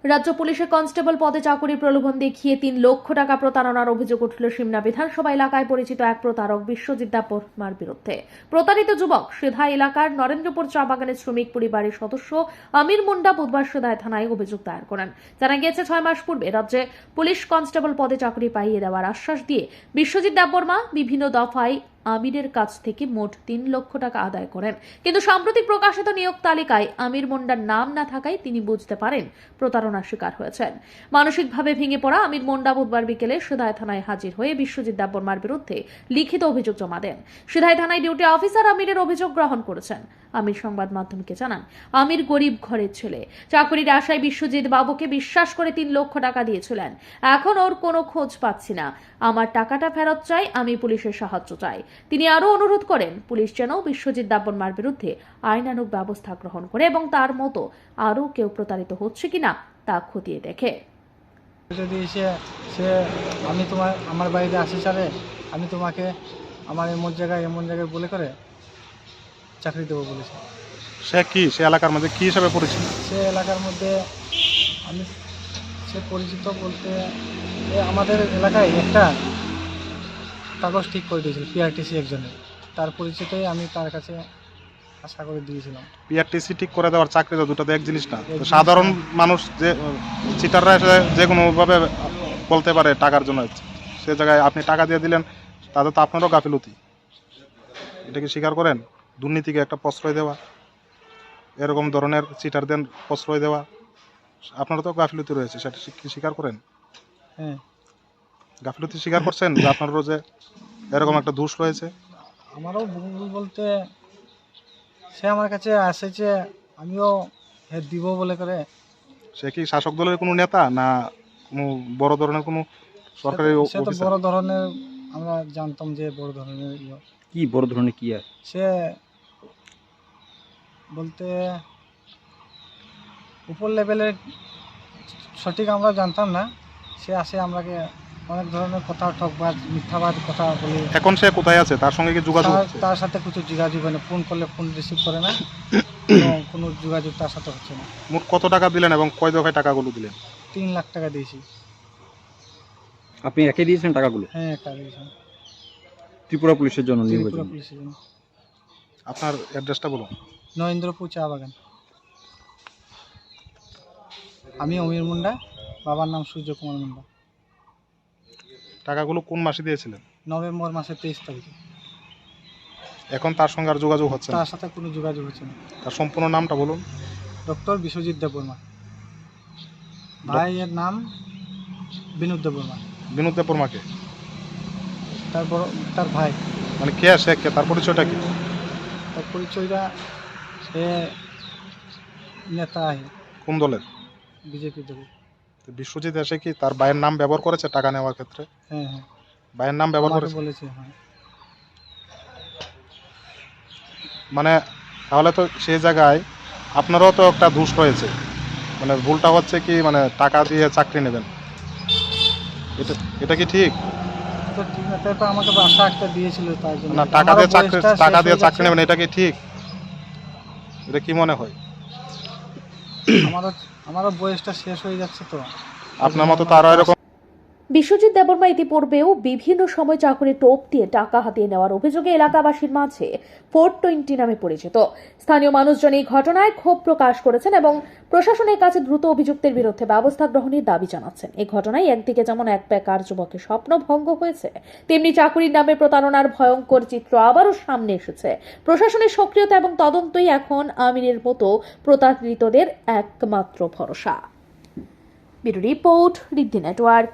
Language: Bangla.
রাজ্য পুলিশের কনস্টেবল পদে চাকরির প্রলোভন দেখিয়ে ৩ লক্ষ টাকা প্রতারণার অভিযোগ উঠল সিমনা বিধানসভা এলাকায় পরিচিত এক প্রতারক বিশ্বজিৎ দেববর্মার বিরুদ্ধে। প্রতারিত যুবক সিধা এলাকার নরেন্দ্রপুর চা বাগানের শ্রমিক পরিবারের সদস্য আমির মুন্ডা বুধবার সিধায় থানায় অভিযোগ দায়ের করেন। জানা গিয়েছে ৬ মাস পূর্বে রাজ্যে পুলিশ কনস্টেবল পদে চাকরি পাইয়ে দেওয়ার আশ্বাস দিয়ে বিশ্বজিৎ দেববর্মা বিভিন্ন দফায় আমিরের কাছ থেকে মোট ৩ লক্ষ টাকা আদায় করেন। কিন্তু সাম্প্রতিক প্রকাশিত নিয়োগ তালিকায় আমির মুন্ডার নাম না থাকায় তিনি বুঝতে পারেন প্রতারণার শিকার হয়েছেন। মানসিকভাবে ভেঙে পড়া আমির মুন্ডা বুধবার বিকেলে সিধাই থানায় হাজির হয়ে বিশ্বজিৎ দেববর্মার বিরুদ্ধে লিখিত অভিযোগ জমা দেন। সিধাই থানায় ডিউটি অফিসার আমিরের অভিযোগ গ্রহণ করেছেন। আমির সংবাদ মাধ্যমকে জানান, আমির গরিব ঘরের ছেলে, চাকরির আশায় বিশ্বজিৎ বাবুকে বিশ্বাস করে ৩ লক্ষ টাকা দিয়েছিলেন। এখন ওর কোনো খোঁজ পাচ্ছি না, আমার টাকাটা ফেরত চাই, আমি পুলিশের সাহায্য চাই। তিনি আরো অনুরোধ করেন পুলিশ যেন বিশ্বজিৎ দেববর্মার বিরুদ্ধে আইনানুগ ব্যবস্থা গ্রহণ করে এবং তার মতো আরো কেউ প্রতারিত হচ্ছে কিনা তা খতিয়ে দেখে। যদি সে আমি আমার বাড়িতে আসি সারে, আমি তোমাকে আমার এমন জায়গায় বলে করে চাকরি দেবো বলেছে। সে এলাকার মধ্যে কি হিসাবে পরিচিত? সে এলাকার মধ্যে সে পরিচিত বলতে আমাদের এলাকায় একটা কাগজ ঠিক করে দিয়েছিল পিআরটিসি একজনের, তার পরিচিতই আমি তার কাছে আশা করে দিয়েছিলাম। পিআরটিসি ঠিক করে দেওয়ার চাকরি তো দুটো তো এক জিনিস না। তো সাধারণ মানুষ যে চিটাররা এসে যে কোনোভাবে বলতে পারে টাকার জন্য, সে জায়গায় আপনি টাকা দিয়ে দিলেন, তাতে তো আপনারও গাফিলতি। এটা কি স্বীকার করেন? দুর্নীতিকে একটা প্রশ্রয় দেওয়া, এরকম ধরনের চিটারদের প্রশ্রয় দেওয়া, আপনারও তো গাফিলতি রয়েছে, সেটা কি স্বীকার করেন? হ্যাঁ, গাফিলতি স্বীকার করছেন যে আপনারও যে এরকম একটা দোষ রয়েছে? আমারও ভুল বলতে সে আমার কাছে আসেছে, আমিও দিব বলে করে। সে কি শাসক দলের কোনো নেতা না কোনো বড় ধরনের কোনো সরকারি সে তো অফিসার? বড় ধরনের, আমরা জানতাম যে বড় ধরনের কি বড় ধরনের কি আর সে বলতে উপর লেভেলের, সঠিক আমরা জানতাম না। সে আসে আমাকে অনেক ধরনের কথা, ঠকবাজ মিথ্যাবাদ কথা বলে। এখন সে কোথায় আছে? তার সঙ্গে কি যোগাযোগ হচ্ছে? তার সাথে কিছু যোগাযোগ হয় না, ফোন করলে ফোন রিসিভ করে না, কোনো যোগাযোগ তার সাথে হচ্ছে না। মোট কত টাকা দিলেন এবং কয় দফায় টাকাগুলো দিলেন? 3 লাখ টাকা দিয়েছি। আপনি একে দিয়েছেন টাকাগুলো? হ্যাঁ, টাকা দিয়েছি ত্রিপুরা পুলিশের জন্য নিয়োগের ত্রিপুরা জন্য। পুলিশের জন্য। আপনার অ্যাড্রেসটা বলুন। নরেন্দ্রপুর চা বাগান। আমি অমির মুন্ডা, বাবার নাম সূর্য কুমার মুন্ডা। টাকাগুলো কোন মাসে দিয়েছিলেন? নভেম্বর মাসের 23 তারিখে। এখন তার সঙ্গে আর যোগাযোগ হচ্ছে না? তার সাথে কোনো যোগাযোগ হচ্ছে না। তার সম্পূর্ণ নামটা বলুন। ডক্টর বিশ্বজিৎ দেববর্মা। ভাইয়ের নাম বিনোদ দেববর্মা। বিনোদ দেববর্মাকে? তার ভাই। মানে কে সে কে, তার পরিচয়টা কি? তার পরিচয়টা সে নেতা আছে কোন দলের? বিজেপি দলের। তো বিশ্বজিৎ এসে কি তার ভাইয়ের নাম ব্যবহার করেছে টাকা নেওয়ার ক্ষেত্রে? হ্যাঁ হ্যাঁ, ভাইয়ের নাম ব্যবহার আমাকে করেছে বলেছে। হ্যাঁ, মানে তাহলে তো সেই জায়গায় আপনারও তো একটা দোষ রয়েছে। মানে ভুলটা হচ্ছে কি, মানে টাকা দিয়ে চাকরি নেবেন, এটা কি ঠিক? তো ঠিক আছে, তারপর আমাকে আশা একটা দিয়েছিল, তার জন্য না, টাকা দিয়ে চাকরি নেবেন, এটা কি ঠিক? এটা কি মনে হয়? আমারও বয়সটা শেষ হয়ে যাচ্ছে, তো আপনার মতো তো আরো এরকম। বিশ্বজিৎ দেববর্মা ইতিপূর্বেও বিভিন্ন সময় চাকরির টোপ দিয়ে টাকা হাতিয়ে নেওয়ার অভিযোগে এলাকাবাসীর মাঝে 420 নামে পরিচিত। স্থানীয় মানুষজন এই ঘটনায় ক্ষোভ প্রকাশ করেছেন এবং প্রশাসনের কাছে দ্রুত অভিযুক্তের বিরুদ্ধে ব্যবস্থা গ্রহণের দাবি জানাচ্ছেন। এই ঘটনায় একদিকে যেমন এক বেকার যুবকের স্বপ্ন ভঙ্গ হয়েছে, তেমনি চাকরির নামে প্রতারণার ভয়ঙ্কর চিত্র আবারও সামনে এসেছে। প্রশাসনের সক্রিয়তা এবং তদন্তই এখন আমিরের মতো প্রতারিতদের একমাত্র ভরসা। Bureau report, Riddhi network.